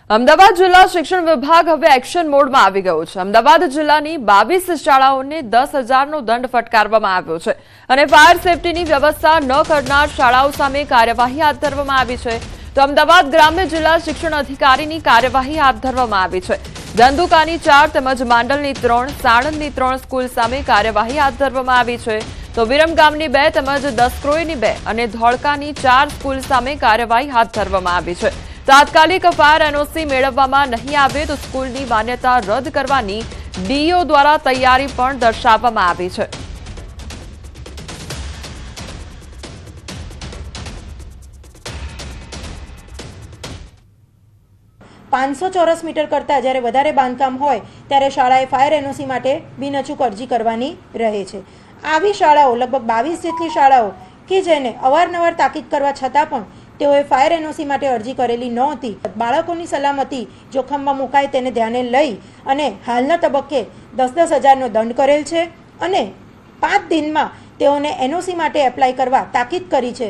અમદાવાદ જિલ્લા શિક્ષણ વિભાગ હવે એક્શન મોડમાં આવી ગયો છે। અમદાવાદ જિલ્લાની 22 શાળાઓને 10,000નો દંડ ફટકારવામાં આવ્યો છે અને ફાયર સેફટીની વ્યવસ્થા ન કરનાર શાળાઓ સામે કાર્યવાહી હાથ ધરવામાં આવી છે। તો અમદાવાદ ગ્રામ્ય જિલ્લા શિક્ષણ અધિકારીની કાર્યવાહી હાથ ધરવામાં આવી છે। ધંધુકાની 4 તેમજ માંડલની 3, સાણંદની 3 સ્કૂલ સામે કાર્યવાહી હાથ ધરવામાં આવી છે। તો વિરમગામની 2 તેમજ દસક્રોઈની 2 અને ધોળકાની 4 સ્કૂલ સામે કાર્યવાહી હાથ ધરવામાં આવી છે। તાત્કાલિક ફાયર એનઓસી મેળવવામાં નહીં આવે તો સ્કૂલની માન્યતા રદ કરવાની ડીઓ દ્વારા તૈયારી પણ દર્શાવવામાં આવી છે। ₹500 ચોરસ મીટર કરતાં જ્યારે વધારે બાંધકામ હોય ત્યારે શાળાએ ફાયર એનઓસી માટે બિનઅચૂક અરજી કરવાની રહે છે। આવી શાળાઓ લગભગ 22 જેટલી શાળાઓ કે જેને અવારનવાર તાકીદ કરવા છતાં પણ તેઓએ ફાયર એનઓસી માટે અરજી કરેલી નહોતી। બાળકોની સલામતી જોખમમાં મુકાય તેને ધ્યાને લઈ અને હાલના તબક્કે 10,000 હજારનો દંડ કરેલ છે અને 5 દિનમાં તેઓને એનઓસી માટે એપ્લાય કરવા તાકીદ કરી છે।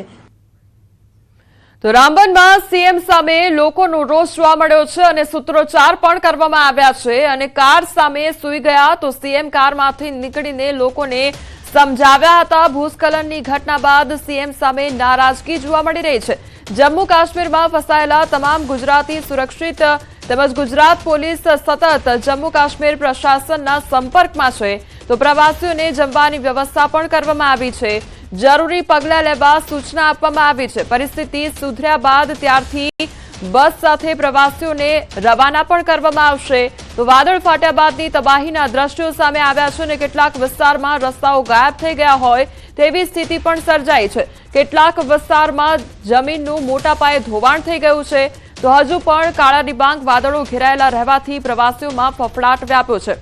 તો રામબનમાં સીએમ સામે લોકોનો રોષ જોવા મળ્યો છે અને સૂત્રોચ્ચાર પણ કરવામાં આવ્યા છે અને કાર સામે સૂઈ ગયા તો સીએમ કારમાંથી નીકળીને લોકોને સમજાવ્યા હતા। ભૂસ્ખલનની ઘટના બાદ સીએમ સામે નારાજગી જોવા મળી રહી છે। જમ્મુ કાશ્મીરમાં ફસાયેલા તમામ ગુજરાતી સુરક્ષિત તેમજ ગુજરાત પોલીસ સતત જમ્મુ કાશ્મીર પ્રશાસનના સંપર્કમાં છે। તો પ્રવાસીઓને જમવાની વ્યવસ્થા પણ કરવામાં આવી છે। જરૂરી પગલાં લેવા સૂચના આપવામાં આવી છે। પરિસ્થિતિ સુધર્યા બાદ ત્યારથી બસ સાથે પ્રવાસીઓને રવાના પણ કરવામાં આવશે। તો વાદળ ફાટ્યા બાદની તબાહીના દ્રશ્યો સામે આવ્યા છે અને કેટલાક વિસ્તારમાં રસ્તાઓ ગાયબ થઈ ગયા હોય તેવી સ્થિતિ પણ સર્જાઈ છે। કેટલાક વિસ્તારમાં જમીનનું મોટા પાયે ધોવાણ થઈ ગયું છે। તો હજુ પણ કાળા ડિબાંગ વાદળો ઘેરાયેલા રહેવાથી પ્રવાસીઓમાં ફફડાટ વ્યાપ્યો છે।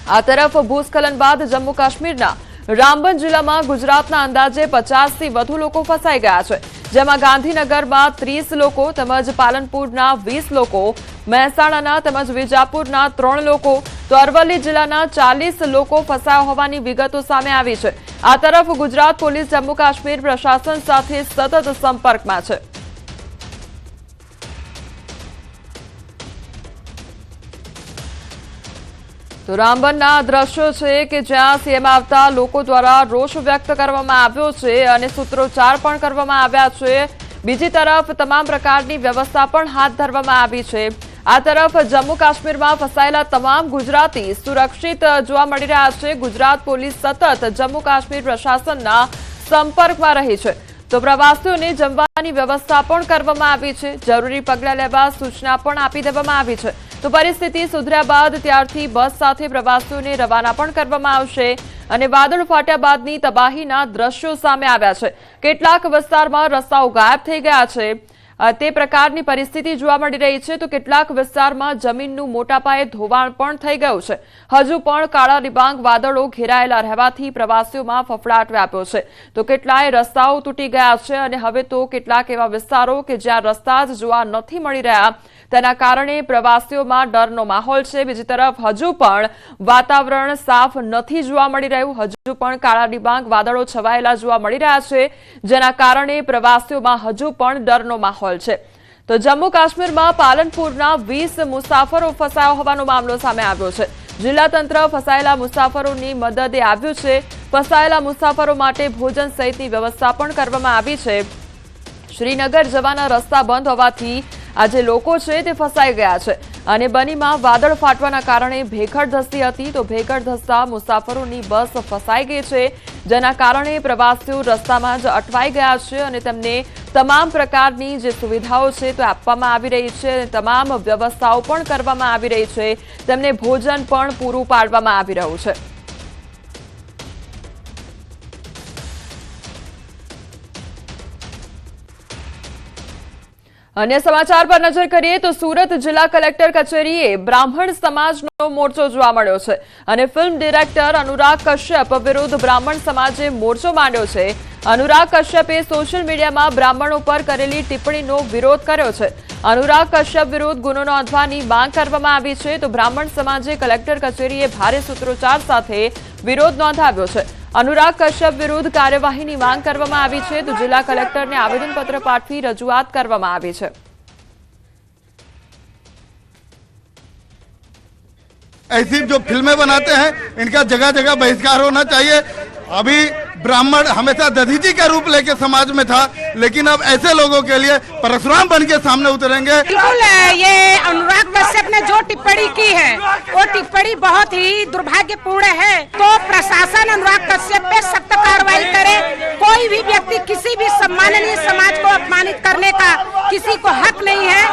આ તરફ ભૂસ્ખલન બાદ જમ્મુ કાશ્મીરના રામબન જિલ્લામાં ગુજરાતના અંદાજે 50થી વધુ લોકો ફસાઈ ગયા છે, જેમાં ગાંધીનગરમાં 30 લોકો તેમજ પાલનપુરના 20 લોકો, મહેસાણાના તેમજ વિજાપુરના 3 લોકો, તો અરવલ્લી જિલ્લાના 40 લોકો ફસાયા હોવાની વિગતો સામે આવી છે। આ તરફ ગુજરાત પોલીસ જમ્મુ કાશ્મીર પ્રશાસન સાથે સતત સંપર્કમાં છે। તો રામબનના દ્રશ્યો છે કે જ્યાં સીએમ આવતા લોકો દ્વારા રોષ વ્યક્ત કરવામાં આવ્યો છે અને સૂત્રોચ્ચાર પણ કરવામાં આવ્યા છે। બીજી તરફ તમામ પ્રકારની વ્યવસ્થા પણ હાથ ધરવામાં આવી છે। આ તરફ જમ્મુ કાશ્મીરમાં ફસાયેલા તમામ ગુજરાતી સુરક્ષિત જોવા મળી રહ્યા છે। ગુજરાત પોલીસ સતત જમ્મુ કાશ્મીર પ્રશાસનના સંપર્કમાં રહી છે। તો પ્રવાસીઓને જમવાની વ્યવસ્થા પણ કરવામાં આવી છે। જરૂરી પગલાં લેવા સૂચના પણ આપી દેવામાં આવી છે। તો પરિસ્થિતિ સુધર્યા બાદ ત્યારથી બસ સાથે પ્રવાસીઓને રવાના પણ કરવામાં આવશે અને વાદળ ફાટ્યા બાદની તબાહીના દ્રશ્યો સામે આવ્યા છે। કેટલાક વિસ્તારમાં રસ્તાઓ ગાયબ થઈ ગયા છે તે પ્રકારની પરિસ્થિતિ જોવા મળી રહી છે। તો કેટલાક વિસ્તારમાં જમીનનું મોટા પાયે ધોવાણ પણ થઈ ગયું છે। હજુ પણ કાળા ડિબાંગ વાદળો ઘેરાયેલા રહેવાથી પ્રવાસીઓમાં ફફડાટ વ્યાપ્યો છે। તો કેટલાય રસ્તાઓ તૂટી ગયા છે અને હવે તો કેટલાક એવા વિસ્તારો કે જ્યાં રસ્તા જ જોવા નથી મળી રહ્યા તેના કારણે પ્રવાસીઓમાં ડરનો માહોલ છે। બીજી તરફ હજુ પણ વાતાવરણ સાફ નથી જોવા મળી રહ્યું। હજુ પણ કાળા ડિબાંગ વાદળો છવાયેલા જોવા મળી રહ્યા છે, જેના કારણે પ્રવાસીઓમાં હજુ પણ ડરનો માહોલ છે। તો જમ્મુ કાશ્મીરમાં પાલનપુરના 20 મુસાફરો ફસાયા હોવાનો મામલો સામે આવ્યો છે। જિલ્લા તંત્ર ફસાયેલા મુસાફરોની મદદે આવ્યું છે। ફસાયેલા મુસાફરો માટે ભોજન સહિતની વ્યવસ્થા પણ કરવામાં આવી છે। શ્રીનગર જવાના રસ્તા બંધ હોવાથી આજે લોકો છે તે ફસાઈ ગયા છે અને બનીમાં વાદળ ફાટવાના કારણે ભેખડ ધસતી હતી। તો ભેખડ ધસતા મુસાફરોની બસ ફસાઈ ગઈ છે, જેના કારણે પ્રવાસીઓ રસ્તામાં જ અટવાઈ ગયા છે અને તેમને તમામ પ્રકારની જે સુવિધાઓ છે તે આપવામાં આવી રહી છે અને તમામ વ્યવસ્થાઓ પણ કરવામાં આવી રહી છે। તેમને ભોજન પણ પૂરું પાડવામાં આવી રહ્યું છે। અન્ય સમાચાર પર નજર કરીએ તો સુરત જિલ્લા કલેક્ટર કચેરીએ બ્રાહ્મણ સમાજનો મોરચો જોવા મળ્યો છે અને ફિલ્મ ડિરેક્ટર અનુરાગ કશ્યપ વિરુદ્ધ બ્રાહ્મણ સમાજે મોરચો માંડ્યો છે। અનુરાગ કશ્યપે સોશિયલ મીડિયામાં બ્રાહ્મણો પર કરેલી ટિપ્પણીનો વિરોધ કર્યો છે। અનુરાગ કશ્યપ વિરુદ્ધ ગુનો નોંધવાની માંગ કરવામાં આવી છે। તો બ્રાહ્મણ સમાજે કલેક્ટર કચેરીએ ભારે સૂત્રોચ્ચાર સાથે વિરોધ નોંધાવ્યો છે। अनुराग कश्यप विरुद्ध कार्यवाहीની માંગ કરવામાં આવી છે તો જિલ્લા કલેક્ટરને આવેદનપત્ર પાઠવી રજૂઆત કરવામાં આવી છે। ऐसी जो फिल्में बनाते हैं इनका जगह जगह बहिष्कार होना चाहिए। अभी ब्राह्मण हमेशा दधीची का रूप लेके समाज में था, लेकिन अब ऐसे लोगों के लिए परशुराम बन के सामने उतरेंगे। बिल्कुल, ये अनुराग कश्यप ने जो टिप्पणी की है वो टिप्पणी बहुत ही दुर्भाग्यपूर्ण है। तो प्रशासन अनुराग कश्यप पे सख्त कार्रवाई करे। कोई भी व्यक्ति किसी भी सम्माननीय समाज को अपमानित करने का किसी को हक नहीं है।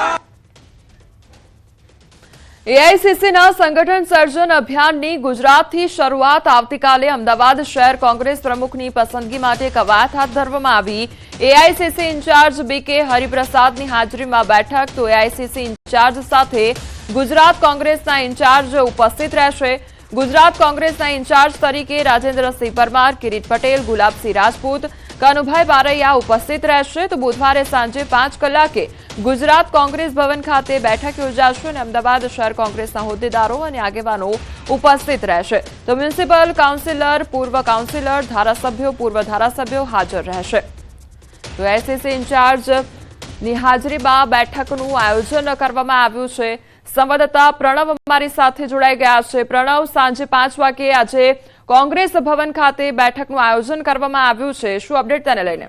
એઆઈસીસીના સંગઠન સર્જન અભિયાનની ગુજરાતથી શરૂઆત આવતીકાલે અમદાવાદ શહેર કોંગ્રેસ પ્રમુખની પસંદગી માટે કવાયત હાથ ધરવામાં આવી। એઆઈસીસી ઇન્ચાર્જ બીકે હરિપ્રસાદની હાજરીમાં બેઠક, તો એઆઈસીસી ઇન્ચાર્જ સાથે ગુજરાત કોંગ્રેસના ઇન્ચાર્જ ઉપસ્થિત રહેશે। ગુજરાત કોંગ્રેસના ઇન્ચાર્જ તરીકે રાજેન્દ્રસિંહ પરમાર, કિરીટ પટેલ, ગુલાબસિંહ રાજપૂત, કનુભાઈ બારૈયા ઉપસ્થિત રહેશે। તો બુધવારે સાંજે 5 કલાકે ગુજરાત કોંગ્રેસ ભવન ખાતે બેઠક યોજાશે અને અમદાવાદ શહેર કોંગ્રેસના હોદ્દેદારો અને આગેવાનો ઉપસ્થિત રહેશે। તો મ્યુનિસિપલ કાઉન્સિલર, પૂર્વ કાઉન્સિલર, ધારાસભ્યો, પૂર્વ ધારાસભ્યો હાજર રહેશે। તો એઆઈસીસી ઇન્ચાર્જની હાજરીમાં બેઠકનું આયોજન કરવામાં આવ્યું છે। સંવાદદાતા પ્રણવ અમારી સાથે જોડાઈ ગયા છે। પ્રણવ, સાંજે 5 વાગે આજે કોંગ્રેસ ભવન ખાતે બેઠકનું આયોજન કરવામાં આવ્યું છે, શું અપડેટ તેને લઈને?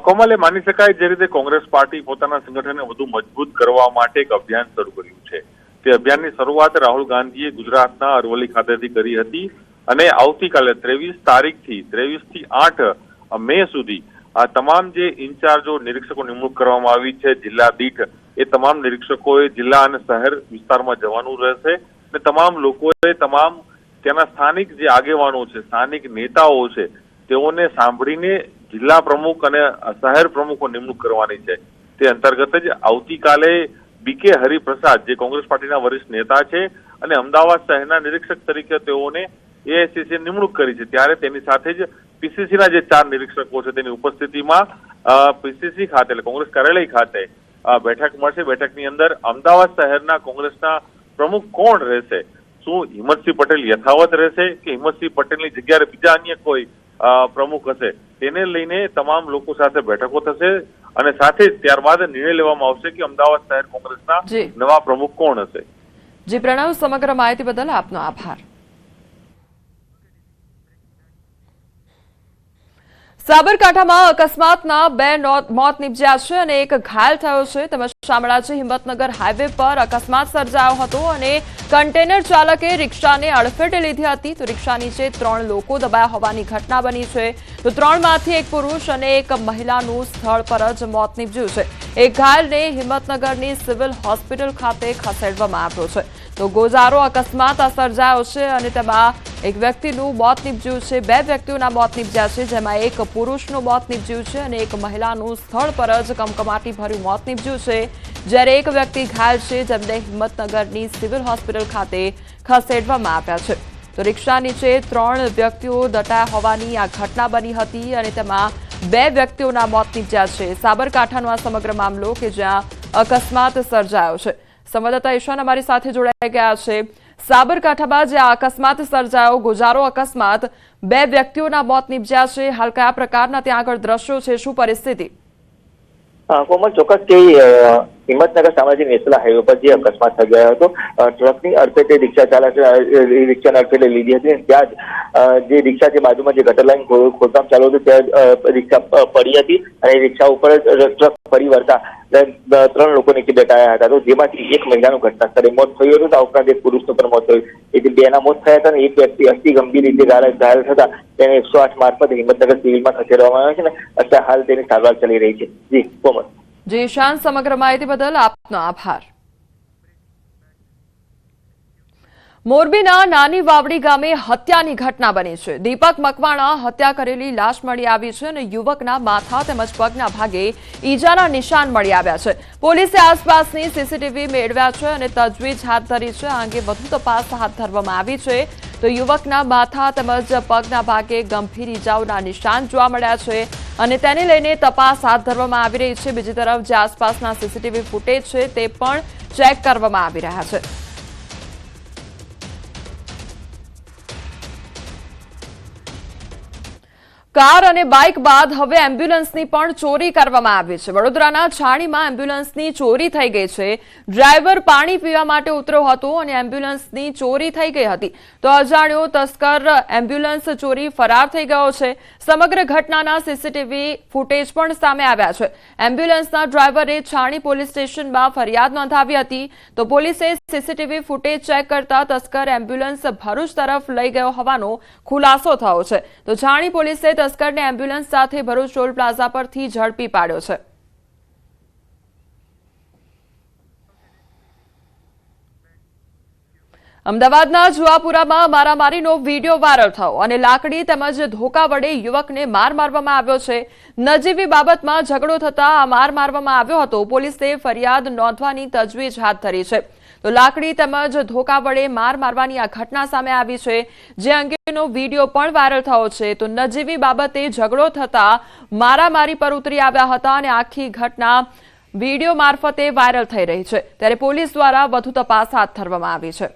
કોમલે, માની શકાય જે રીતે કોંગ્રેસ પાર્ટી પોતાના સંગઠનને વધુ મજબૂત કરવા માટે એક અભિયાન શરૂ કર્યું છે, તે અભિયાનની શરૂઆત રાહુલ ગાંધીએ ગુજરાતના અરવલ્લી ખાતેથી કરી હતી અને આવતીકાલે 23 તારીખથી 23 થી 8 મે સુધી આ તમામ જે ઇન્ચાર્જો નિરીક્ષકો નિમણૂક કરવામાં આવી છે જિલ્લા દીઠ, એ તમામ નિરીક્ષકોએ જિલ્લા અને શહેર વિસ્તારમાં જવાનું રહેશે અને તમામ લોકોએ તમામ ત્યાંના સ્થાનિક જે આગેવાનો છે, સ્થાનિક નેતાઓ છે, તેઓને સાંભળીને જિલ્લા પ્રમુખ અને શહેર પ્રમુખો નિમણૂક કરવાની છે। તે અંતર્ગત જ આવતીકાલે બીકે હરિપ્રસાદ, જે કોંગ્રેસ પાર્ટીના વરિષ્ઠ નેતા છે અને અમદાવાદ શહેરના નિરીક્ષક તરીકે તેઓને એઆઈસીસી નિમણૂક કરી છે, ત્યારે તેની સાથે જ પીસીસીના જે 4 નિરીક્ષકો છે તેની ઉપસ્થિતિમાં પીસીસી ખાતે એટલે કોંગ્રેસ કાર્યાલય ખાતે બેઠક મળશે। બેઠકની અંદર અમદાવાદ શહેરના કોંગ્રેસના પ્રમુખ કોણ રહેશે, શું હિંમતસિંહ પટેલ યથાવત રહેશે કે હિંમતસિંહ પટેલની જગ્યાએ બીજા અન્ય કોઈ પ્રમુખ હશે, તેને લઈને તમામ લોકો સાથે બેઠકો થશે અને સાથે જ ત્યારબાદ નિર્ણય લેવામાં આવશે કે અમદાવાદ શહેર કોંગ્રેસના નવા પ્રમુખ કોણ હશે। જી પ્રણવ, સમગ્ર માહિતી બદલ આપનો આભાર। સાબરકાંઠામાં અકસ્માતના 2 મોત નિપજ્યા છે અને 1 ઘાયલ થયો છે। તેમજ શામળાજી હિંમતનગર હાઈવે પર અકસ્માત સર્જાયો હતો અને કન્ટેનર ચાલકે રિક્ષાને અડફેટે લીધી હતી। તો રિક્ષા નીચે 3 લોકો દબાયા હોવાની ઘટના બની છે। તો 3માંથી 1 પુરુષ અને 1 મહિલાનું સ્થળ પર જ મોત નીપજ્યું છે। 1 ઘાયલને હિંમતનગરની સિવિલ હોસ્પિટલ ખાતે ખસેડવામાં આવ્યો છે। તો ગોઝારો અકસ્માત સર્જાયો છે અને તેમાં 1 વ્યક્તિનું મોત નીપજ્યું છે, 2 વ્યક્તિઓના મોત નીપજ્યા છે, જેમાં 1 પુરુષનું મોત નીપજ્યું છે અને 1 મહિલાનું સ્થળ પર જ કમકમાટી ભર્યું મોત નીપજ્યું છે, જ્યારે 1 વ્યક્તિ ઘાયલ છે, જેમને હિંમતનગરની સિવિલ હોસ્પિટલ ખાતે ખસેડવામાં આવ્યા છે। તો રિક્ષા નીચે 3 વ્યક્તિઓ દટાયા હોવાની આ ઘટના બની હતી અને તેમાં 2 વ્યક્તિઓના મોત નીપજ્યા છે। સાબરકાંઠાનો આ સમગ્ર મામલો કે જ્યાં અકસ્માત સર્જાયો છે। સંવાદદાતા ઈશાન અમારી સાથે જોડાઈ ગયા છે। સાબરકાંઠામાં જે અકસ્માત સર્જાયો, ગોઝારો અકસ્માત, 2 વ્યક્તિઓના મોત નીપજ્યા છે, હાલ કયા પ્રકારના ત્યાં આગળ દ્રશ્યો છે, શું પરિસ્થિતિ? કોમલ, ચોક્કસ કે હિંમતનગર શામળાજી નેશનલ હાઈવે પર જે અકસ્માત સર્જાયો હતો, ટ્રકની અડફેટે રિક્ષા ચાલકે રિક્ષાને અડફેટે લીધી હતી। ત્યાં જે રિક્ષા જે બાજુમાં જે ગટર લાઈન ખોદકામ ચાલુ હતું ત્યાં રિક્ષા પડી હતી અને રિક્ષા ઉપર ટ્રક ફરી વળતા 3 લોકો નીચે દટાયા હતા। તો જેમાંથી 1 મહિલાનું ઘટના સ્થળે મોત થયું હતું। આ ઉપરાંત 1 પુરુષનું પણ મોત થયું, એટલે 2ના મોત થયા હતા અને 1 વ્યક્તિ અતિ ગંભીર રીતે ઘાયલ થતા તેને 108 મારફત હિંમતનગર સિવિલમાં ખસેડવામાં આવ્યો છે ને અત્યારે હાલ તેની સારવાર ચાલી રહી છે। જી કોમલ। જી ઈશાન, સમગ્ર માહિતી બદલ આપનો આભાર। મોરબીના નાની વાવડી ગામે હત્યાની ઘટના બની છે। દીપક મકવાણા હત્યા કરેલી લાશ મળી આવી છે અને યુવકના માથા તેમજ પગના ભાગે ઈજાના નિશાન મળી આવ્યા છે। પોલીસે આસપાસની સીસીટીવી મેળવ્યા છે અને તજવીજ હાથ ધરી છે। આ અંગે વધુ તપાસ હાથ ધરવામાં આવી છે। તો યુવકના માથા તેમજ પગના ભાગે ગંભીર ઈજાઓના નિશાન જોવા મળ્યા છે અને તેને લઈને તપાસ હાથ ધરવામાં આવી રહી છે। બીજી તરફ જે આસપાસના સીસીટીવી ફૂટેજ છે તે પણ ચેક કરવામાં આવી રહ્યા છે। કાર અને બાઇક બાદ હવે એમ્બ્યુલન્સની પણ ચોરી કરવામાં આવી છે. વડોદરાના છાણીમાં એમ્બ્યુલન્સની ચોરી થઈ ગઈ છે. ડ્રાઈવર પાણી પીવા માટે ઉતર્યો હતો અને એમ્બ્યુલન્સની ચોરી થઈ ગઈ હતી તો અજાણ્યો તસ્કર એમ્બ્યુલન્સ ચોરી ફરાર થઈ ગયો છે. સમગ્ર ઘટનાના સીસીટીવી ફૂટેજ પણ સામે આવ્યા છે. એમ્બ્યુલન્સના ડ્રાઈવરે છાણી પોલીસ સ્ટેશનમાં ફરિયાદ નોંધાવી હતી તો પોલીસે સીસીટીવી ફૂટેજ ચેક કરતા તસ્કર એમ્બ્યુલન્સ ભરૂચ તરફ લઈ ગયો હોવાનો ખુલાસો થયો છે. તો છાણી પોલીસે તસ્કરને એમ્બ્યુલન્સ સાથે ભરૂચ ટોલ પ્લાઝા પરથી ઝડપી પાડ્યો છે. અમદાવાદના જુહાપુરામાં મારામારીનો વિડીયો વાયરલ થયો અને લાકડી તેમજ ધોકા વડે યુવકને માર મારવામાં આવ્યો છે. નજીવી બાબતમાં ઝઘડો થતા આ માર મારવામાં આવ્યો હતો. પોલીસે ફરિયાદ નોંધવાની તજવીજ હાથ ધરી છે. તો લાકડી તેમજ ધોકા વડે માર મારવાની આ ઘટના સામે આવી છે, જે અંગેનો વિડીયો પણ વાયરલ થયો છે. તો નજીવી બાબતે ઝઘડો થતા મારામારી પર ઉતરી આવ્યા હતા અને આખી ઘટના વિડીયો મારફતે વાયરલ થઈ રહી છે. ત્યારે પોલીસ દ્વારા વધુ તપાસ હાથ ધરવામાં આવી છે.